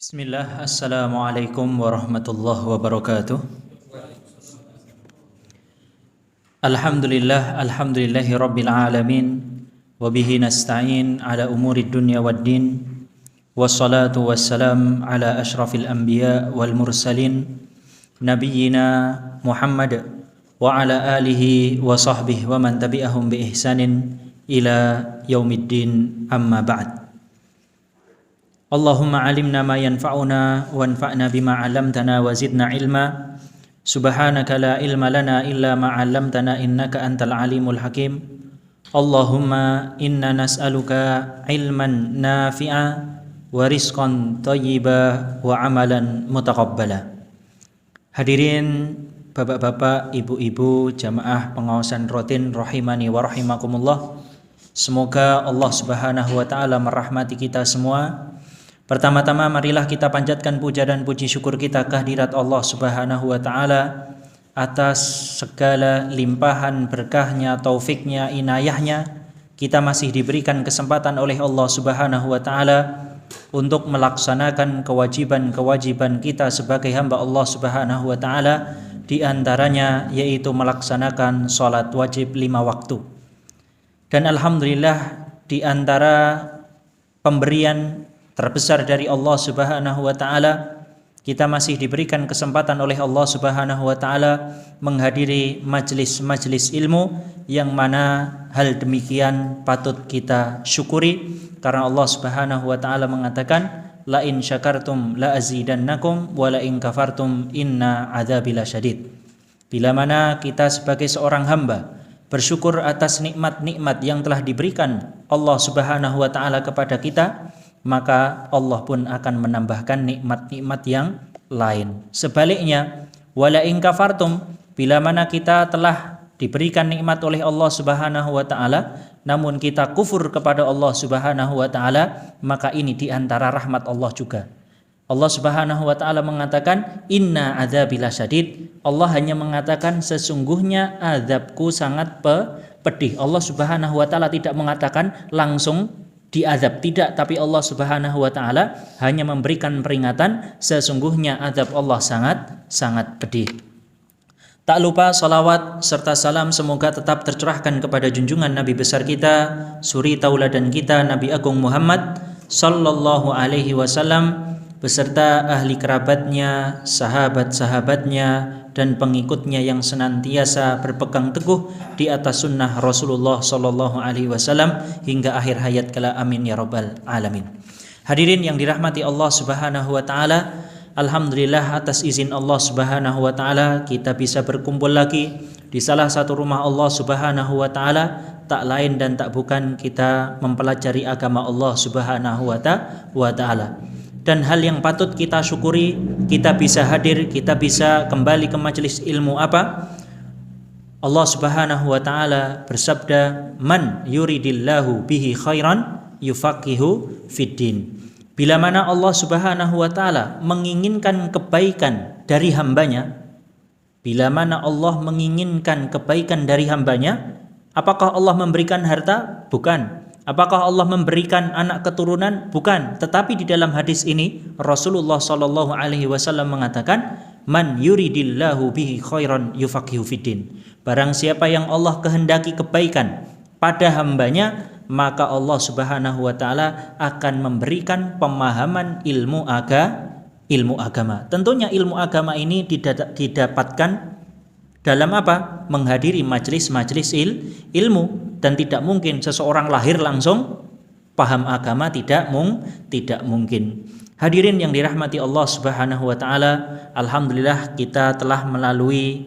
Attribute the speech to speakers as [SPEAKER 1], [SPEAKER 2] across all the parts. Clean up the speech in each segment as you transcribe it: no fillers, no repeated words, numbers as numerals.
[SPEAKER 1] Bismillah, Assalamualaikum warahmatullahi wabarakatuh. Alhamdulillahi rabbil alamin. Wabihi nasta'in ala umuri dunya waddin. Wassalatu wassalam ala ashrafil anbiya wal mursalin Nabiyyina Muhammad wa ala alihi wa sahbihi wa man tabi'ahum bi ihsanin ila yaumiddin, amma ba'd. Allahumma alimna ma yanfa'una wanfa'na bima 'allamtana wa zidna ilma. Subhanaka la ilma lana illa ma 'allamtana innaka antal alimul hakim. Allahumma inna nas'aluka ilman nafi'a wa rizqan thayyiba wa amalan mutaqabbala. Hadirin bapak-bapak, ibu-ibu, jamaah pengawasan rutin rahimani wa rahimakumullah. Semoga Allah Subhanahu wa taala merahmati kita semua. Pertama-tama marilah kita panjatkan puja dan puji syukur kita kehadirat Allah Subhanahu wa taala atas segala limpahan berkahnya, taufiknya, inayahnya. Kita masih diberikan kesempatan oleh Allah Subhanahu wa taala untuk melaksanakan kewajiban-kewajiban kita sebagai hamba Allah Subhanahu wa taala, di antaranya yaitu melaksanakan salat wajib 5 waktu. Dan alhamdulillah, di antara pemberian terbesar dari Allah Subhanahu wa taala, kita masih diberikan kesempatan oleh Allah Subhanahu wa taala menghadiri majelis-majelis ilmu, yang mana hal demikian patut kita syukuri karena Allah Subhanahu wa taala mengatakan, la in syakartum la azidannakum wa la in kafartum inna adzabi lasyadid. Bila mana kita sebagai seorang hamba bersyukur atas nikmat-nikmat yang telah diberikan Allah Subhanahu wa taala kepada kita, maka Allah pun akan menambahkan nikmat-nikmat yang lain. Sebaliknya, wala in kafartum, bila mana kita telah diberikan nikmat oleh Allah Subhanahu wa taala namun kita kufur kepada Allah Subhanahu wa taala, maka ini di antara rahmat Allah juga. Allah Subhanahu wa taala mengatakan, inna adzabi lasyadid. Allah hanya mengatakan sesungguhnya azabku sangat pedih. Allah Subhanahu wa taala tidak mengatakan langsung diazab, tidak, tapi Allah Subhanahu wa taala hanya memberikan peringatan sesungguhnya azab Allah sangat pedih. Tak lupa salawat serta salam semoga tetap tercurahkan kepada junjungan Nabi besar kita, suri tauladan kita, Nabi Agung Muhammad sallallahu alaihi wasallam, beserta ahli kerabatnya, sahabat-sahabatnya, dan pengikutnya yang senantiasa berpegang teguh di atas sunnah Rasulullah sallallahu alaihi wasallam hingga akhir hayat kala, amin ya rabbal alamin. Hadirin yang dirahmati Allah Subhanahu wa taala, alhamdulillah atas izin Allah Subhanahu wa taala kita bisa berkumpul lagi di salah satu rumah Allah Subhanahu wa taala, tak lain dan tak bukan kita mempelajari agama Allah Subhanahu wa taala. Dan hal yang patut kita syukuri, kita bisa hadir, kita bisa kembali ke majelis ilmu apa? Allah Subhanahu wa taala bersabda, man yuridillahu bihi khairan yufaqihu fiddin. Bila mana Allah Subhanahu wa taala menginginkan kebaikan dari hambanya, bila mana Allah menginginkan kebaikan dari hambanya, apakah Allah memberikan harta? Bukan. Apakah Allah memberikan anak keturunan? Bukan. Tetapi di dalam hadis ini Rasulullah sallallahu alaihi wasallam mengatakan, man yuridillahu bihi khairan yufaqihu fiddin. Barang siapa yang Allah kehendaki kebaikan pada hambanya, maka Allah Subhanahu wa taala akan memberikan pemahaman ilmu agama. Tentunya ilmu agama ini didapatkan dalam apa? Menghadiri majelis-majelis ilmu. Dan tidak mungkin seseorang lahir langsung paham agama, tidak mungkin. Hadirin yang dirahmati Allah Subhanahu wa taala, alhamdulillah kita telah melalui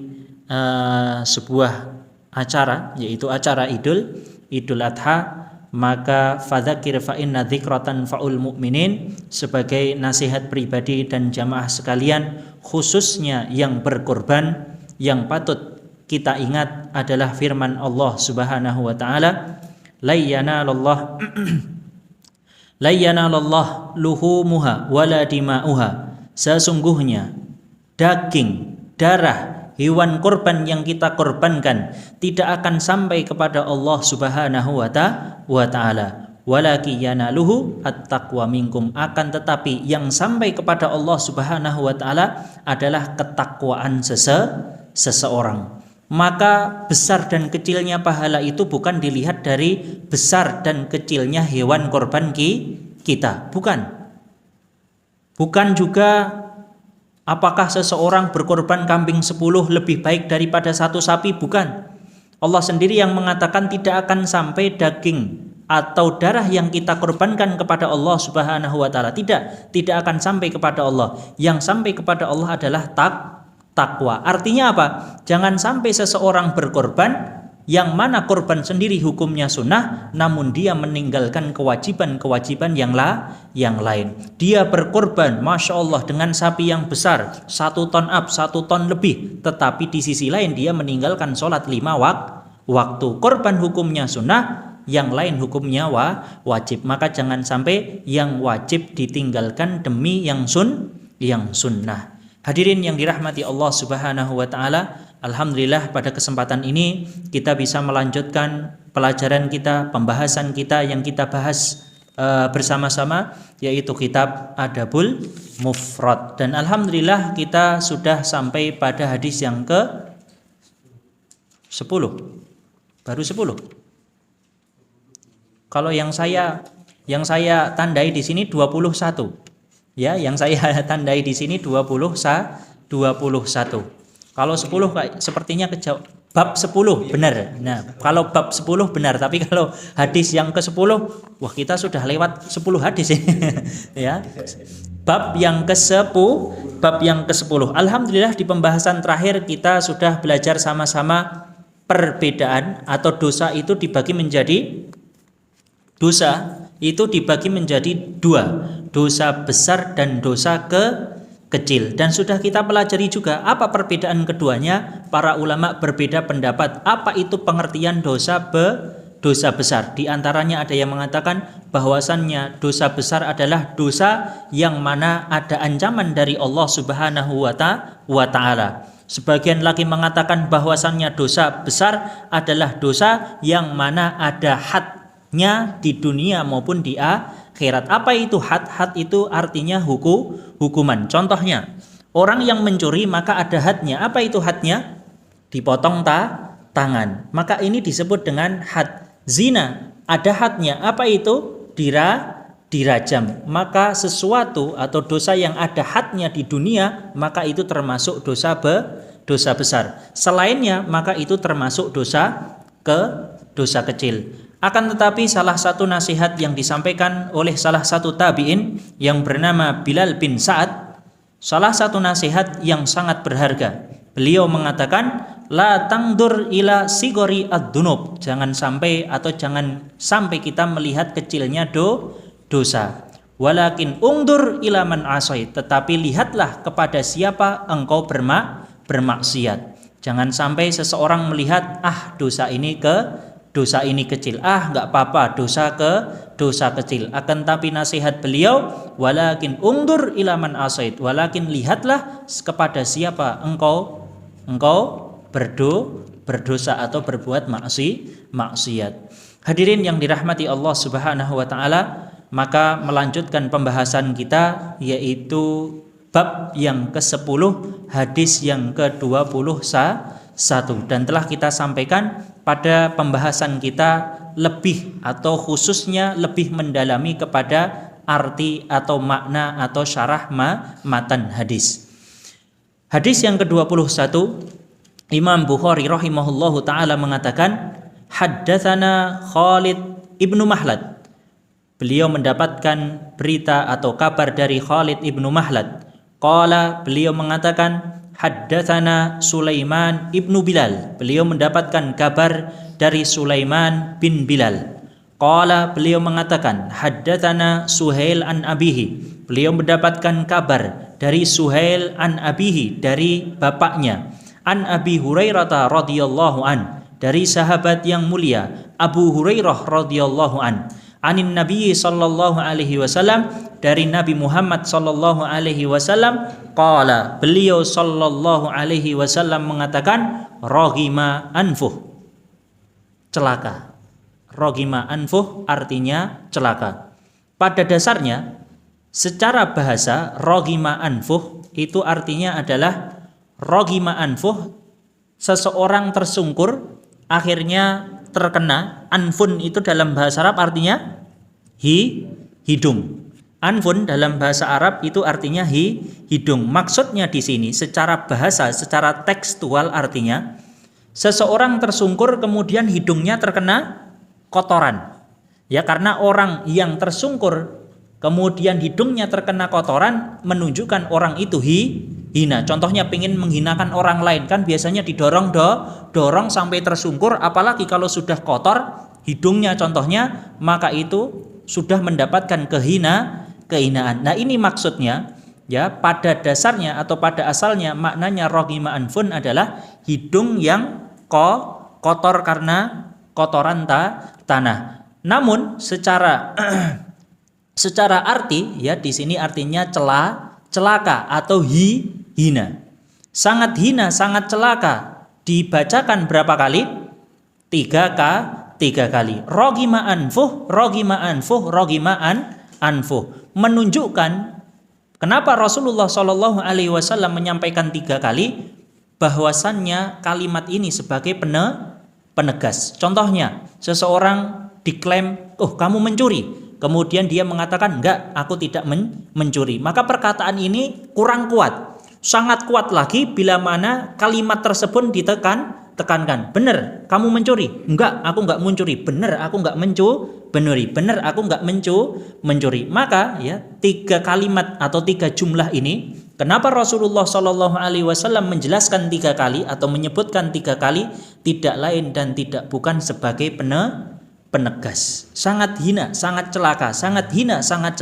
[SPEAKER 1] sebuah acara, yaitu acara Idul Adha. Maka fadzakir fa inna dzikratan faul mu'minin, sebagai nasihat pribadi dan jamaah sekalian, khususnya yang berkorban, yang patut kita ingat adalah firman Allah Subhanahu wa taala, la yanalallah luhumuha wala dima'uha. Sesungguhnya daging, darah hewan korban yang kita korbankan tidak akan sampai kepada Allah Subhanahu wa taala. walaki yanaluhu at-taqwa minkum, akan tetapi yang sampai kepada Allah Subhanahu wa taala adalah ketakwaan seseorang. Maka besar dan kecilnya pahala itu bukan dilihat dari besar dan kecilnya hewan korban kita, bukan juga apakah seseorang berkorban kambing 10 lebih baik daripada satu sapi, bukan. Allah sendiri yang mengatakan tidak akan sampai daging atau darah yang kita korbankan kepada Allah Subhanahu wa taala, tidak akan sampai kepada Allah. Yang sampai kepada Allah adalah takwa. Artinya apa? Jangan sampai seseorang berkorban yang mana korban sendiri hukumnya sunnah, namun dia meninggalkan kewajiban-kewajiban yang lain. Dia berkorban, Masya Allah, dengan sapi yang besar, 1 ton 1 ton lebih, tetapi di sisi lain dia meninggalkan sholat 5 waktu. Korban hukumnya sunnah, yang lain hukumnya wajib. Maka jangan sampai yang wajib ditinggalkan demi yang sunnah. Hadirin yang dirahmati Allah Subhanahu wa taala, alhamdulillah pada kesempatan ini kita bisa melanjutkan pelajaran kita, pembahasan kita yang kita bahas bersama-sama, yaitu kitab Adabul Mufrad. Dan alhamdulillah kita sudah sampai pada hadis yang ke 10. Baru 10. Kalau yang saya tandai di sini 21. Ya, yang saya tandai di sini 21. Kalau 10 sepertinya bab 10 benar. Nah, kalau bab 10 benar, tapi kalau hadis yang ke-10, wah kita sudah lewat 10 hadis ya. Bab yang ke-10, alhamdulillah di pembahasan terakhir kita sudah belajar sama-sama perbedaan atau dosa itu dibagi menjadi dua, dosa besar dan dosa kecil. Dan sudah kita pelajari juga apa perbedaan keduanya. Para ulama berbeda pendapat apa itu pengertian dosa besar. Di antaranya ada yang mengatakan bahwasannya dosa besar adalah dosa yang mana ada ancaman dari Allah Subhanahu wa taala. Sebagian lagi mengatakan bahwasannya dosa besar adalah dosa yang mana ada hadnya di dunia maupun di akhirat. Apa itu had? Had itu artinya hukuman. Contohnya, orang yang mencuri maka ada hadnya. Apa itu hadnya? Dipotong tangan. Maka ini disebut dengan had. Zina ada hadnya. Apa itu? Dirajam. Maka sesuatu atau dosa yang ada hadnya di dunia, maka itu termasuk dosa besar. Selainnya maka itu termasuk dosa kecil. Akan tetapi salah satu nasihat yang disampaikan oleh salah satu tabi'in yang bernama Bilal bin Sa'ad, salah satu nasihat yang sangat berharga. Beliau mengatakan, la tangdur ila sigori ad-dunub. Jangan sampai kita melihat kecilnya dosa. Walakin ungdur ila man asai. Tetapi lihatlah kepada siapa engkau bermaksiat. Jangan sampai seseorang melihat dosa ini kecil, nggak apa-apa, dosa kecil. Akan tapi nasihat beliau, walakin ungdur ila man asait, walakin lihatlah kepada siapa engkau berdosa atau berbuat maksiat. Hadirin yang dirahmati Allah Subhanahu wa taala, maka melanjutkan pembahasan kita yaitu bab yang ke-10, hadis yang ke-21, dan telah kita sampaikan pada pembahasan kita lebih atau khususnya lebih mendalami kepada arti atau makna atau syarah matan hadis. Hadis yang ke-21, Imam Bukhari rahimahullahu taala mengatakan, haddatsana Khalid ibnu Mahlad. Beliau mendapatkan berita atau kabar dari Khalid ibnu Mahlad. Qala, beliau mengatakan, haddatsana Sulaiman ibnu Bilal. Beliau mendapatkan kabar dari Sulaiman bin Bilal. Qala, beliau mengatakan, haddatsana Suhail an abihi. Beliau mendapatkan kabar dari Suhail an abihi, dari bapaknya. An Abi Hurairah radhiyallahu an, dari sahabat yang mulia Abu Hurairah radhiyallahu an. Anin Nabi sallallahu alaihi wasallam, dari Nabi Muhammad sallallahu alaihi wasallam, qala, beliau sallallahu alaihi wasallam mengatakan, raghima anfuh, celaka. Rogima anfuh artinya celaka. Pada dasarnya secara bahasa rogima anfuh itu artinya adalah rogima anfuh, seseorang tersungkur akhirnya terkena. Anfun itu dalam bahasa Arab artinya hidung. Anfun dalam bahasa Arab itu artinya hidung. Maksudnya di sini secara bahasa, secara tekstual artinya seseorang tersungkur kemudian hidungnya terkena kotoran. Ya, karena orang yang tersungkur kemudian hidungnya terkena kotoran menunjukkan orang itu hina. Contohnya pengen menghinakan orang lain, kan biasanya dorong sampai tersungkur, apalagi kalau sudah kotor hidungnya contohnya, maka itu sudah mendapatkan kehinaan. Nah, ini maksudnya ya, pada dasarnya atau pada asalnya maknanya rogima anfun adalah hidung yang kotor karena kotoran tanah. Namun secara secara arti ya, di sini artinya celaka atau hina. Sangat hina, sangat celaka. Dibacakan berapa kali? 3 kali. Rogima anfuh, menunjukkan kenapa Rasulullah Shallallahu Alaihi Wasallam menyampaikan 3 kali, bahwasannya kalimat ini sebagai penegas. Contohnya, seseorang diklaim, oh kamu mencuri, kemudian dia mengatakan, enggak, aku tidak mencuri. Maka perkataan ini kurang kuat. Sangat kuat lagi bila mana kalimat tersebut tekankan. Benar, kamu mencuri? Enggak, aku enggak mencuri. Benar, aku enggak mencuri. Benar, aku enggak mencuri. Maka ya, 3 kalimat atau 3 jumlah ini, kenapa Rasulullah Shallallahu Alaihi Wasallam menjelaskan 3 kali atau menyebutkan 3 kali, tidak lain dan tidak bukan sebagai penegas. Sangat hina, sangat celaka. Sangat hina, sangat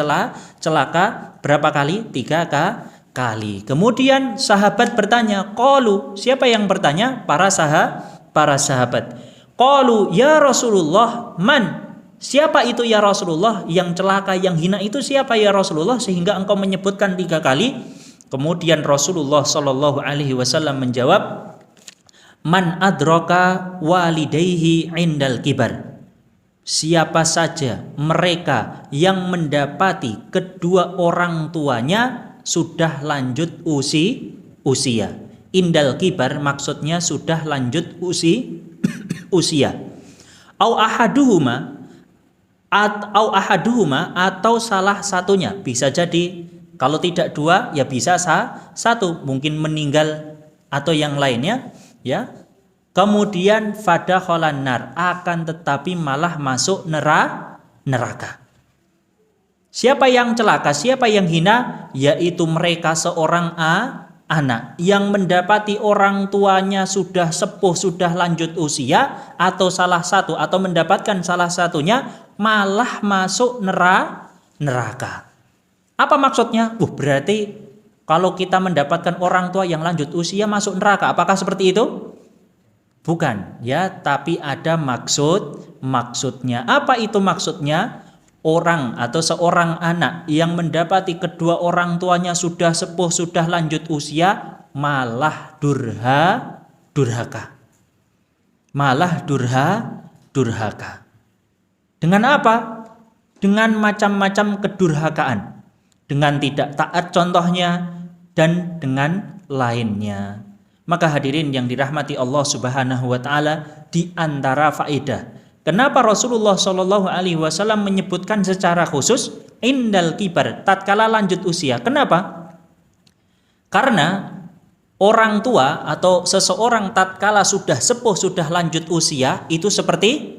[SPEAKER 1] celaka. Berapa kali? 3 kali. Kemudian sahabat bertanya, qalu, siapa yang bertanya? Para sahabat. Qalu ya Rasulullah, man? Siapa itu ya Rasulullah? Yang celaka, yang hina itu siapa ya Rasulullah sehingga engkau menyebutkan 3 kali? Kemudian Rasulullah Shallallahu Alaihi Wasallam menjawab, man adraka walidayhi indal kibar. Siapa saja mereka yang mendapati kedua orang tuanya sudah lanjut usia. Indal kibar maksudnya sudah lanjut usia. Au ahaduhuma atau salah satunya. Bisa jadi kalau tidak 2 ya bisa 1, mungkin meninggal atau yang lainnya ya. Kemudian fadakhalan nar, akan tetapi malah masuk neraka. Siapa yang celaka, siapa yang hina? Yaitu mereka seorang anak yang mendapati orang tuanya sudah sepuh, sudah lanjut usia, atau salah satu, atau mendapatkan salah satunya malah masuk neraka. Apa maksudnya? Berarti kalau kita mendapatkan orang tua yang lanjut usia masuk neraka, apakah seperti itu? Bukan ya, tapi ada maksudnya. Apa itu maksudnya? Orang atau seorang anak yang mendapati kedua orang tuanya sudah sepuh, sudah lanjut usia, malah durhaka. Malah durhaka. Dengan apa? Dengan macam-macam kedurhakaan. Dengan tidak taat contohnya, dan dengan lainnya. Maka hadirin yang dirahmati Allah Subhanahu wa taala, di antara faedah kenapa Rasulullah Shallallahu Alaihi Wasallam menyebutkan secara khusus indal kibar, tatkala lanjut usia. Kenapa? Karena orang tua atau seseorang tatkala sudah sepuh, sudah lanjut usia, itu seperti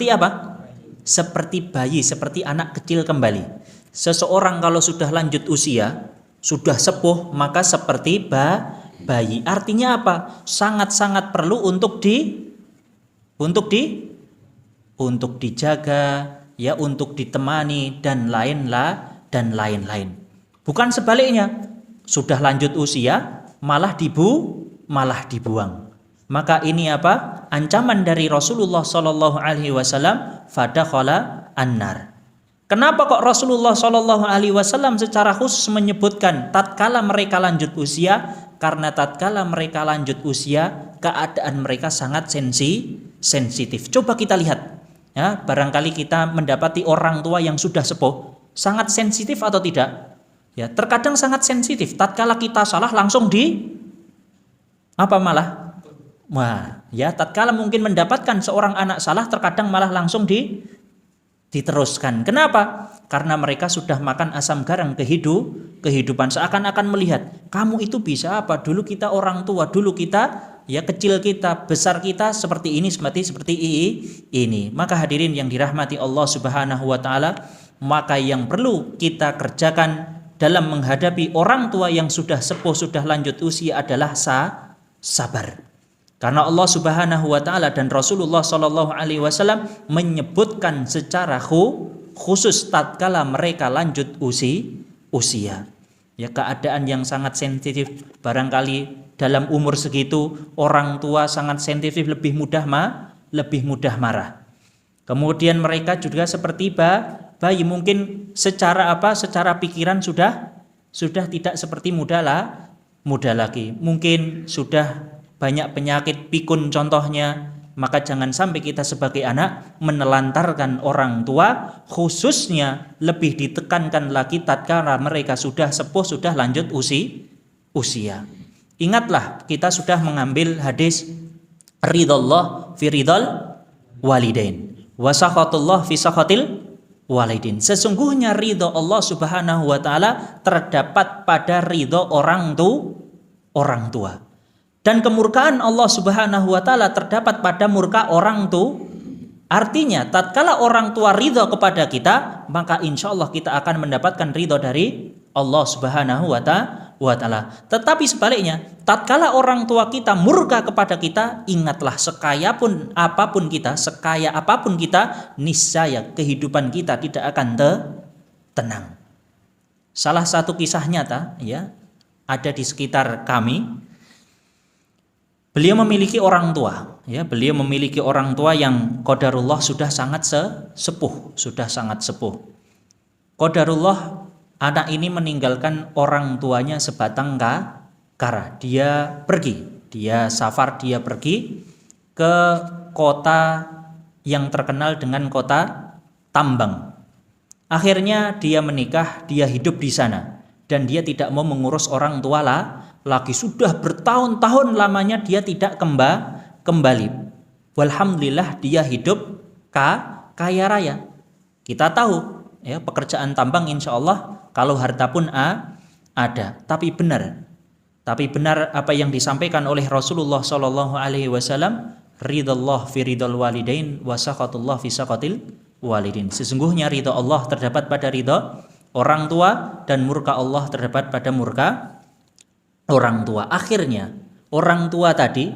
[SPEAKER 1] apa? Seperti bayi, seperti anak kecil kembali. Seseorang kalau sudah lanjut usia, sudah sepuh, maka seperti bayi. Artinya apa? Sangat-sangat perlu untuk dijaga, ya, untuk ditemani dan lain-lain. Bukan sebaliknya, sudah lanjut usia malah dibuang. Maka ini apa? Ancaman dari Rasulullah Shallallahu Alaihi Wasallam, fadakhala annar. Kenapa kok Rasulullah Shallallahu Alaihi Wasallam secara khusus menyebutkan tatkala mereka lanjut usia? Karena tatkala mereka lanjut usia, keadaan mereka sangat sensitif. Coba kita lihat Ya, barangkali kita mendapati orang tua yang sudah sepuh, sangat sensitif atau tidak? Ya, terkadang sangat sensitif. Tatkala kita salah langsung apa malah? Wah, ya tatkala mungkin mendapatkan seorang anak salah, terkadang malah langsung diteruskan. Kenapa? Karena mereka sudah makan asam garam kehidupan, seakan-akan melihat kamu itu bisa apa? Dulu kita orang tua, dulu kita ya kecil kita, besar kita seperti ini, seperti ini. Maka hadirin yang dirahmati Allah Subhanahu wa taala, maka yang perlu kita kerjakan dalam menghadapi orang tua yang sudah sepuh, sudah lanjut usia adalah sabar. Karena Allah Subhanahu wa taala dan Rasulullah sallallahu alaihi wasallam menyebutkan secara khusus tatkala mereka lanjut usia. Ya, keadaan yang sangat sensitif, barangkali dalam umur segitu orang tua sangat sensitif, lebih mudah marah. Kemudian mereka juga seperti bayi, mungkin secara pikiran sudah tidak seperti muda lagi. Mungkin sudah banyak penyakit pikun contohnya. Maka jangan sampai kita sebagai anak menelantarkan orang tua, khususnya lebih ditekankan lagi tatkala mereka sudah sepuh, sudah lanjut usia. Ingatlah, kita sudah mengambil hadis ridallah fi ridal walidain wa sakhatullah fi sakhatil walidain. Sesungguhnya ridho Allah Subhanahu wa taala terdapat pada ridho orang tua. Dan kemurkaan Allah Subhanahu wa taala terdapat pada murka orang tua. Artinya tatkala orang tua ridho kepada kita, maka insya Allah kita akan mendapatkan ridho dari Allah Subhanahu wa taala. Tetapi sebaliknya, tatkala orang tua kita murka kepada kita, ingatlah sekaya apapun kita, niscaya kehidupan kita tidak akan tenang. Salah satu kisah nyata ya, ada di sekitar kami. Beliau memiliki orang tua, ya. Beliau memiliki orang tua yang qadarullah sudah sangat sepuh. Qadarullah, anak ini meninggalkan orang tuanya sebatang kara. Dia pergi ke kota yang terkenal dengan kota tambang. Akhirnya dia menikah, dia hidup di sana, dan dia tidak mau mengurus orang tua lagi. Sudah bertahun-tahun lamanya dia tidak kembali. Walhamdulillah dia hidup kaya raya. Kita tahu ya, pekerjaan tambang insya Allah kalau harta pun ada. Tapi benar apa yang disampaikan oleh Rasulullah sallallahu alaihi wasallam, ridallah fi ridal walidain wa sakhatullah fi sakhatil walidain. Sesungguhnya ridha Allah terdapat pada ridha orang tua dan murka Allah terdapat pada murka orang tua. Akhirnya orang tua tadi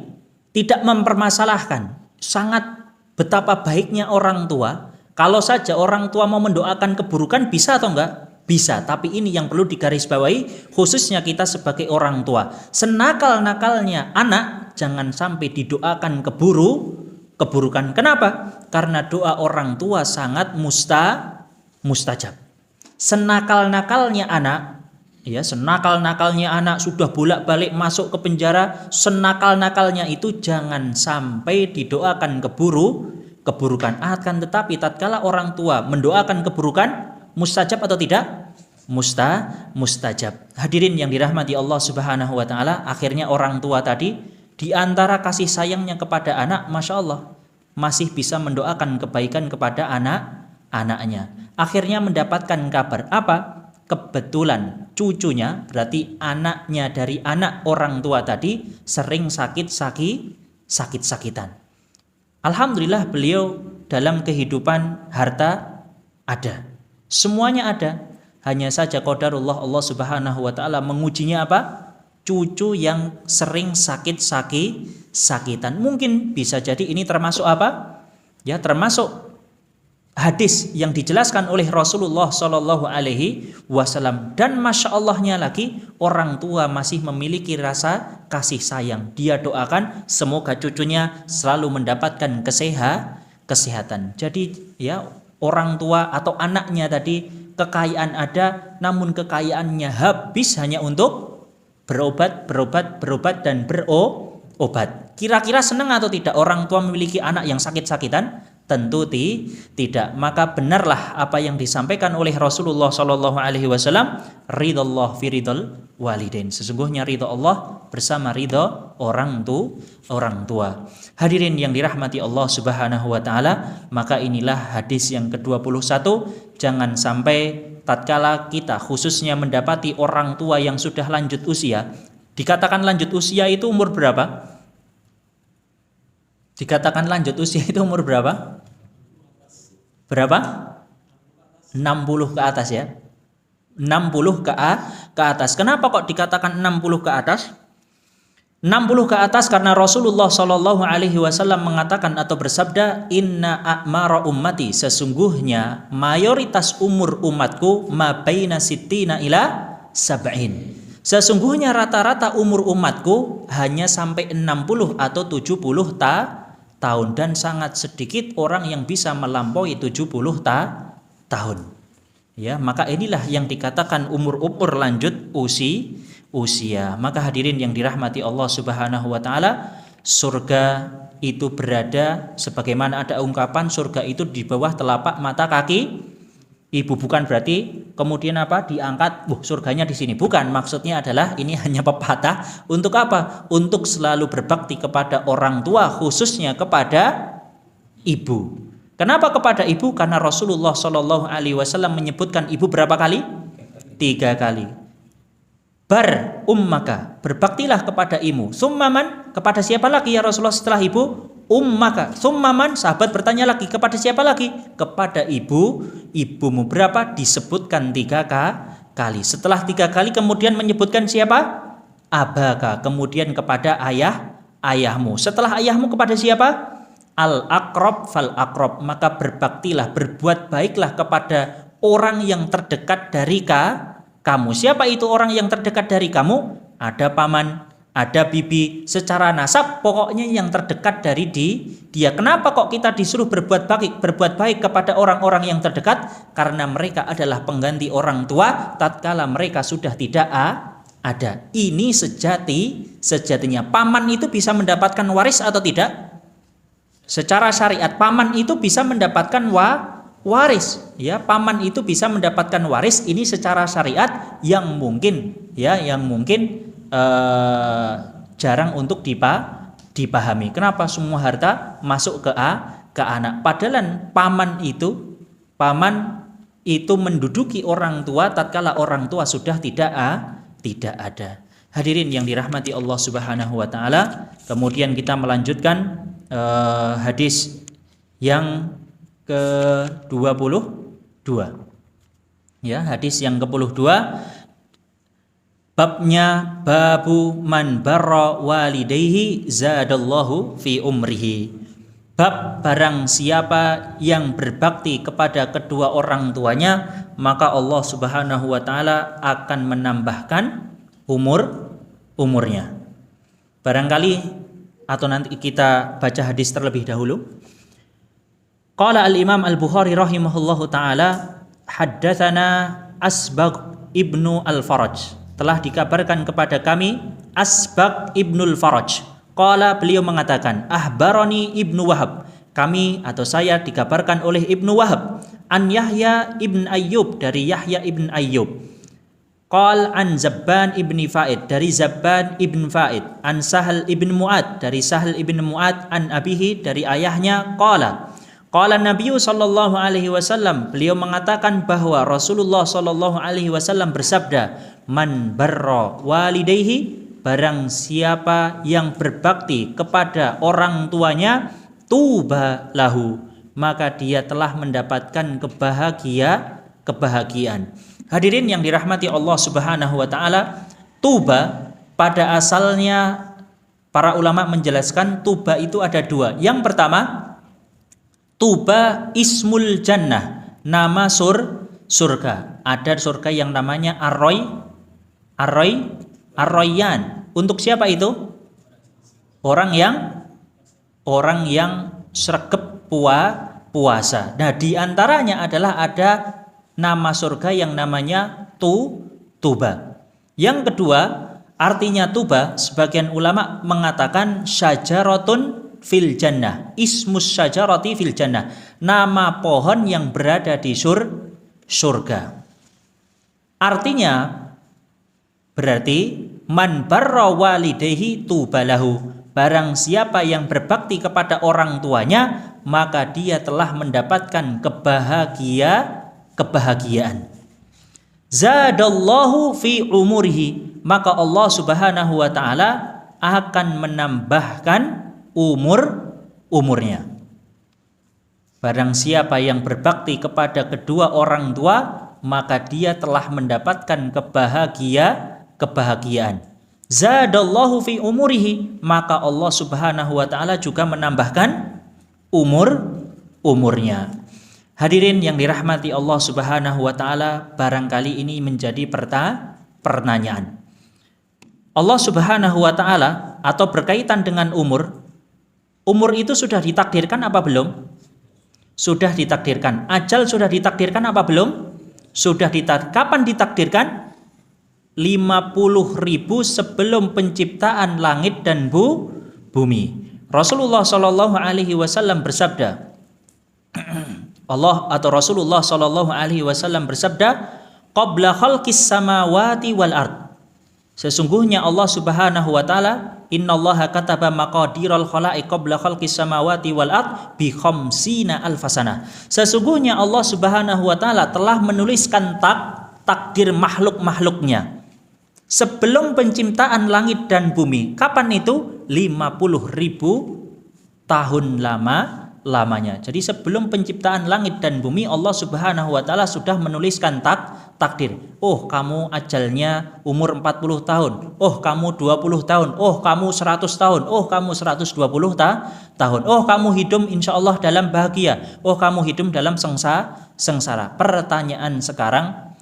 [SPEAKER 1] tidak mempermasalahkan sangat betapa baiknya orang tua. Kalau saja orang tua mau mendoakan keburukan, bisa atau enggak? Bisa. Tapi ini yang perlu digarisbawahi, khususnya kita sebagai orang tua. Senakal-nakalnya anak jangan sampai didoakan keburukan. Kenapa? Karena doa orang tua sangat mustajab. Senakal-nakalnya anak sudah bolak-balik masuk ke penjara, senakal-nakalnya itu jangan sampai didoakan keburukan. Akan tetapi tatkala orang tua mendoakan keburukan, mustajab atau tidak? Mustajab. Hadirin yang dirahmati Allah Subhanahu wa taala, akhirnya orang tua tadi di antara kasih sayangnya kepada anak, Masya Allah, masih bisa mendoakan kebaikan kepada anaknya. Akhirnya mendapatkan kabar apa? Kebetulan cucunya, berarti anaknya dari anak orang tua tadi, sering sakit-sakitan. Alhamdulillah beliau dalam kehidupan harta ada, semuanya ada. Hanya saja qadarullah Allah Subhanahu wa taala mengujinya apa? Cucu yang sering sakitan. Mungkin bisa jadi ini termasuk apa? Ya, termasuk hadis yang dijelaskan oleh Rasulullah Shallallahu Alaihi Wasallam. Dan masya Allahnya lagi, orang tua masih memiliki rasa kasih sayang. Dia doakan semoga cucunya selalu mendapatkan kesehatan. Jadi ya, orang tua atau anaknya tadi kekayaan ada, namun kekayaannya habis hanya untuk berobat dan berobat. Kira-kira senang atau tidak orang tua memiliki anak yang sakit-sakitan? Tentu tidak. Maka benarlah apa yang disampaikan oleh Rasulullah Shallallahu Alaihi Wasallam, ridallah fi ridal walidain. Sesungguhnya ridha Allah bersama ridha orang tua. Hadirin yang dirahmati Allah Subhanahu Wa Taala, maka inilah hadis yang ke-21. Jangan sampai tatkala kita khususnya mendapati orang tua yang sudah lanjut usia. Dikatakan lanjut usia itu umur berapa? Dikatakan lanjut usia itu umur berapa? Berapa? 60 ke atas ya. 60 ke atas. Kenapa kok dikatakan 60 ke atas? 60 ke atas karena Rasulullah Shallallahu Alaihi Wasallam mengatakan atau bersabda, Inna a'mara ummati, sesungguhnya mayoritas umur umatku mabaina sittina ila sab'in. Sesungguhnya rata-rata umur umatku hanya sampai 60 atau 70 tahun, dan sangat sedikit orang yang bisa melampaui 70 tahun. Ya, maka inilah yang dikatakan umur lanjut usia. Maka hadirin yang dirahmati Allah Subhanahu wa taala, surga itu berada sebagaimana ada ungkapan surga itu di bawah telapak mata kaki ibu. Bukan berarti kemudian diangkat, surganya di sini. Bukan, maksudnya adalah ini hanya pepatah. Untuk apa? Untuk selalu berbakti kepada orang tua, khususnya kepada ibu. Kenapa kepada ibu? Karena Rasulullah Shallallahu Alaihi Wasallam menyebutkan ibu berapa kali? 3 kali. Bar ummaka, berbaktilah kepada ibu. Summaman, kepada siapa lagi ya Rasulullah setelah ibu? Ummaka. Summaman, sahabat bertanya lagi, kepada siapa lagi? Kepada ibu. Ibumu berapa? Disebutkan 3 kali. Setelah 3 kali kemudian menyebutkan siapa? Abaka. Kemudian kepada ayahmu. Setelah ayahmu kepada siapa? Al-aqrab fal-aqrab. Maka berbaktilah, berbuat baiklah kepada orang yang terdekat dari kamu. Siapa itu orang yang terdekat dari kamu? Ada paman, ada bibi, secara nasab pokoknya yang terdekat dari dia. Kenapa kok kita disuruh berbuat baik kepada orang-orang yang terdekat? Karena mereka adalah pengganti orang tua tatkala mereka sudah tidak ada. Ini sejatinya. Paman itu bisa mendapatkan waris atau tidak? Secara syariat paman itu bisa mendapatkan waris, ya. Paman itu bisa mendapatkan waris, ini secara syariat yang mungkin jarang untuk dipahami. Kenapa semua harta masuk ke anak? Padahal paman itu menduduki orang tua tatkala orang tua sudah tidak ada. Hadirin yang dirahmati Allah Subhanahu wa taala, kemudian kita melanjutkan hadis yang ke-22. Ya, hadis yang ke-22, babnya babu man barra walidayhi zadallahu fi umrihi. Bab barang siapa yang berbakti kepada kedua orang tuanya, maka Allah Subhanahu wa taala akan menambahkan umurnya. Barangkali atau nanti kita baca hadis terlebih dahulu. Qala al-Imam Al-Bukhari rahimahullahu taala, haddatsana Asbagh ibnu Al-Faraj. Telah dikabarkan kepada kami Asbagh ibnu Al-Faraj. Qala, beliau mengatakan, ahbarani Ibnu Wahab. Kami atau saya dikabarkan oleh Ibnu Wahab an Yahya ibn Ayyub, dari Yahya ibn Ayyub. Qal an Zabban ibni Fa'id, dari Zabban ibn Fa'id. An Sahal ibn Mu'ad, dari Sahal ibn Mu'ad. An abihi, dari ayahnya. Qala Nabi sallallahu alaihi wasallam, beliau mengatakan bahwa Rasulullah sallallahu alaihi wasallam bersabda, man barra walidayhi, barang siapa yang berbakti kepada orang tuanya, tuba lahu, maka dia telah mendapatkan kebahagiaan. Hadirin yang dirahmati Allah Subhanahu wa taala, tuba pada asalnya para ulama menjelaskan tuba itu ada 2. Yang pertama, tuba ismul jannah, nama surga. Ada surga yang namanya Ar-Rayyan. Untuk siapa itu? Orang yang sregep puasa. Nah, di antaranya adalah ada nama surga yang namanya tuba. Yang kedua, artinya tuba, sebagian ulama mengatakan syajaratun fil jannah. Ismus syajarati fil jannah. Nama pohon yang berada di surga. Artinya berarti man barra walidayhi tubalahu. Barang siapa yang berbakti kepada orang tuanya, maka dia telah mendapatkan kebahagiaan. Zadallahu fi umurihi, maka Allah Subhanahu wa taala akan menambahkan umurnya. Barang siapa yang berbakti kepada kedua orang tua, maka dia telah mendapatkan kebahagiaan. Zadallahu fi umurihi, maka Allah Subhanahu wa taala juga menambahkan umurnya. Hadirin yang dirahmati Allah Subhanahu wa taala, barangkali ini menjadi pertanyaan. Allah Subhanahu wa taala atau berkaitan dengan umur itu sudah ditakdirkan apa belum? Sudah ditakdirkan. Ajal sudah ditakdirkan apa belum? Sudah ditakdirkan. Kapan ditakdirkan? 50.000 sebelum penciptaan langit dan bumi. Rasulullah Shallallahu Alaihi Wasallam bersabda, Rasulullah Shallallahu Alaihi Wasallam bersabda, qabla khalqis samawati wal ard. Sesungguhnya Allah Subhanahu wa taala, innallaha kataba maqadiral khalaiq qabla khalqis samawati wal ard bi khamsina alfasana. Sesungguhnya Allah Subhanahu wa taala telah menuliskan takdir makhluk-makhluknya sebelum penciptaan langit dan bumi. Kapan itu? 50.000 tahun lamanya. Jadi sebelum penciptaan langit dan bumi, Allah Subhanahu wa taala sudah menuliskan takdir. Oh, kamu ajalnya umur 40 tahun. Oh, kamu 20 tahun. Oh, kamu 100 tahun. Oh, kamu 120 tahun. Oh, kamu hidup insyaallah dalam bahagia. Oh, kamu hidup dalam sengsara. Pertanyaan sekarang,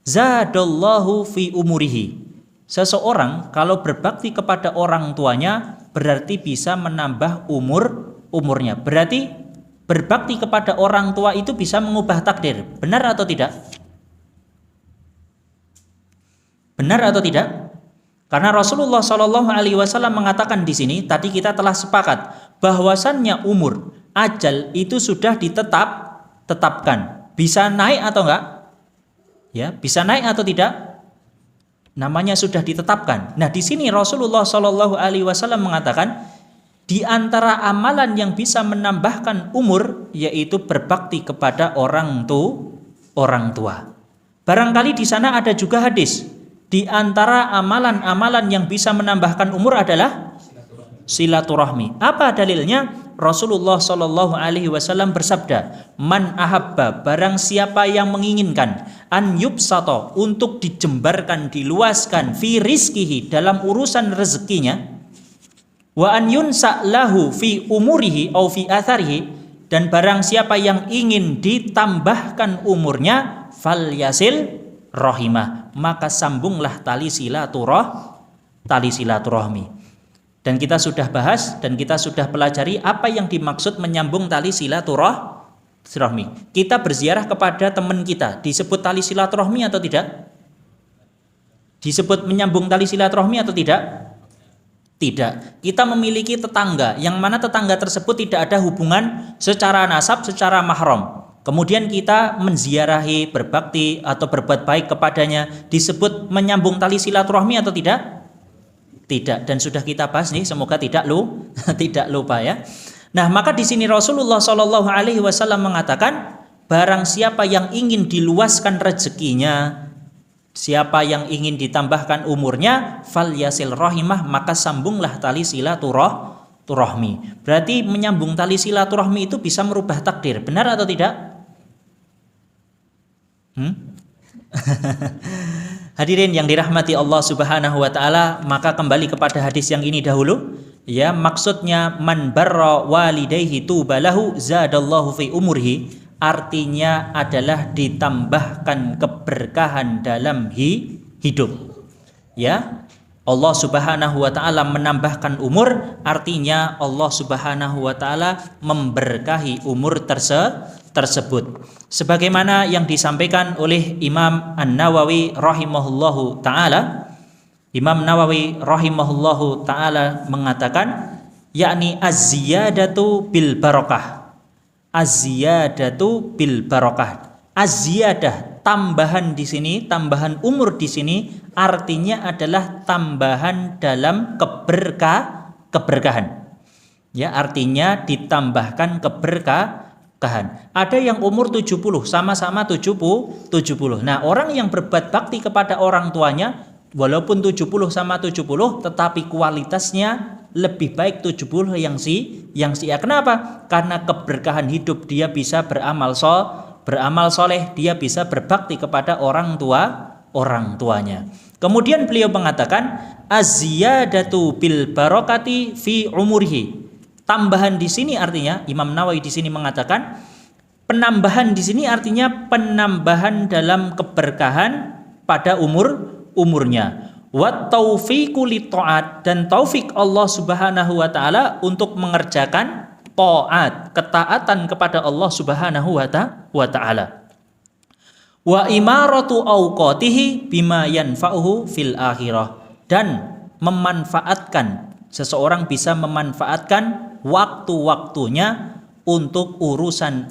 [SPEAKER 1] zadallahu fi umurihi. Seseorang kalau berbakti kepada orang tuanya berarti bisa menambah umurnya. Berarti berbakti kepada orang tua itu bisa mengubah takdir. Benar atau tidak? Benar atau tidak? Karena Rasulullah Shallallahu Alaihi Wasallam mengatakan di sini, tadi kita telah sepakat bahwasannya umur ajal itu sudah ditetapkan. Bisa naik atau enggak? Ya, bisa naik atau tidak? Namanya sudah ditetapkan. Nah, di sini Rasulullah Shallallahu Alaihi Wasallam mengatakan di antara amalan yang bisa menambahkan umur yaitu berbakti kepada orang tua. Barangkali di sana ada juga hadis. Di antara amalan-amalan yang bisa menambahkan umur adalah silaturahmi. Apa dalilnya? Rasulullah Shallallahu Alaihi Wasallam bersabda, man ahabba, barang siapa yang menginginkan an yubsato, untuk dijembarkan, diluaskan, fi rizkihi, dalam urusan rezekinya, wa an yunsa lahu fi umurihi au fi atharihi, dan barang siapa yang ingin ditambahkan umurnya, fal yasil rahimah, maka sambunglah tali silaturahmi. Dan kita sudah bahas dan kita sudah pelajari apa yang dimaksud menyambung tali silaturahmi. Kita berziarah kepada teman kita, disebut tali silaturahmi atau tidak? Disebut menyambung tali silaturahmi atau tidak? Tidak. Kita memiliki tetangga, yang mana tetangga tersebut tidak ada hubungan secara nasab, secara mahram. Kemudian kita menziarahi, berbakti atau berbuat baik kepadanya, disebut menyambung tali silaturahmi atau tidak? Tidak. Dan sudah kita bahas nih, semoga tidak lupa ya. Nah, maka di sini Rasulullah Shallallahu Alaihi Wasallam mengatakan, barang siapa yang ingin diluaskan rezekinya, siapa yang ingin ditambahkan umurnya, fal yasil rahimah, maka sambunglah tali silaturahmi. Berarti menyambung tali silaturahmi itu bisa merubah takdir. Benar atau tidak? Hadirin yang dirahmati Allah Subhanahu wa taala, maka kembali kepada hadis yang ini dahulu. Ya, maksudnya man barra walidayhi tubalahu zadallahu fi umurhi, artinya adalah ditambahkan keberkahan dalam hidup. Ya, Allah Subhanahu wa taala menambahkan umur, artinya Allah Subhanahu wa taala memberkahi umur tersebut. Sebagaimana yang disampaikan oleh Imam An-Nawawi rahimahullahu taala. Imam Nawawi rahimahullahu taala mengatakan, yakni az-ziyadatu bil barakah. Az-ziyadatu bil barakah. Az-ziyadah, tambahan di sini, tambahan umur di sini artinya adalah tambahan dalam keberkahan. Ya, artinya ditambahkan keberkahan. Ada yang umur 70, sama-sama 70. Nah, orang yang berbuat bakti kepada orang tuanya walaupun 70 sama 70 tetapi kualitasnya lebih baik 70 yang si A. Kenapa? Karena keberkahan hidup, dia bisa beramal soleh, dia bisa berbakti kepada orang tuanya. Kemudian beliau mengatakan az-ziyadatu bil barakati fi umurihi. Tambahan di sini artinya, Imam Nawawi di sini mengatakan penambahan di sini artinya penambahan dalam keberkahan pada umurnya. Wa taufiqu li ta'at, dan taufik Allah Subhanahu wa taala untuk mengerjakan taat, ketaatan kepada Allah Subhanahu wa taala. Wa imaratu awqatihi bima yanfa'uhu fil akhirah, dan memanfaatkan, seseorang bisa memanfaatkan waktu-waktunya untuk urusan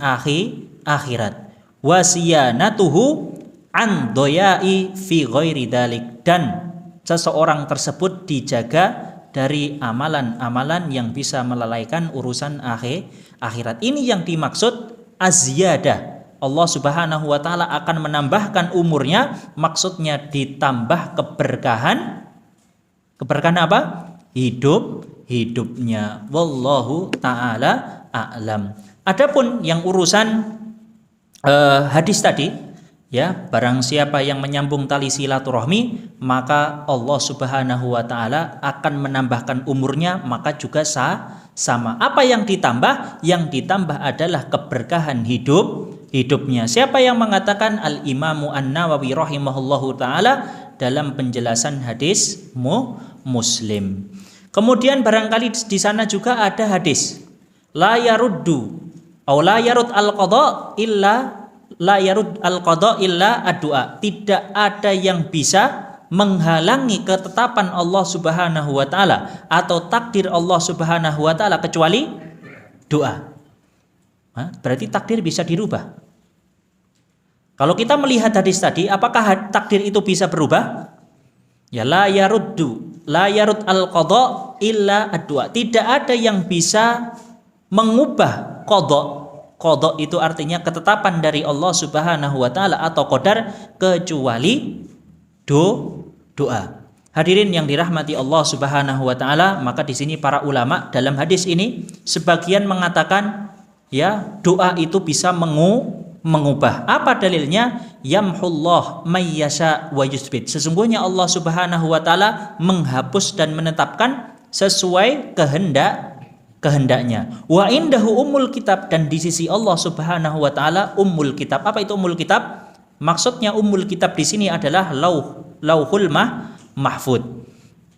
[SPEAKER 1] akhirat. Wa siyanatuhu an doyai fi ghairi dalik, dan seseorang tersebut dijaga dari amalan-amalan yang bisa melalaikan urusan akhirat. Ini yang dimaksud az-ziyadah. Allah Subhanahu wa taala akan menambahkan umurnya, maksudnya ditambah keberkahan. Keberkahan apa? Hidupnya. Wallahu taala a'lam. Adapun yang urusan hadis tadi, ya, barang siapa yang menyambung tali silaturahmi, maka Allah Subhanahu wa taala akan menambahkan umurnya, maka juga sama. Apa yang ditambah? Yang ditambah adalah keberkahan hidupnya. Siapa yang mengatakan? Al-Imamu An-Nawawi rahimahullahu taala dalam penjelasan hadis Muslim. Kemudian barangkali di sana juga ada hadis la yaruddu atau la yarud al-qada illa ad-du'a. Tidak ada yang bisa menghalangi ketetapan Allah Subhanahu wa taala atau takdir Allah Subhanahu wa taala kecuali doa. Berarti takdir bisa dirubah. Kalau kita melihat hadis tadi, apakah takdir itu bisa berubah? Ya, la yarud al-qada illa ad-du'a. Tidak ada yang bisa mengubah qada. Qada itu artinya ketetapan dari Allah Subhanahu wa taala atau qadar, kecuali doa. Hadirin yang dirahmati Allah Subhanahu wa taala, maka di sini para ulama dalam hadis ini sebagian mengatakan ya, doa itu bisa mengubah. Apa dalilnya? Yamhullah may yasha wa yusbit. Sesungguhnya Allah Subhanahu wa taala menghapus dan menetapkan sesuai kehendaknya. Wa indahu ummul kitab, dan di sisi Allah Subhanahu wa taala ummul kitab. Apa itu ummul kitab? Maksudnya ummul kitab di sini adalah lauhul mahfud.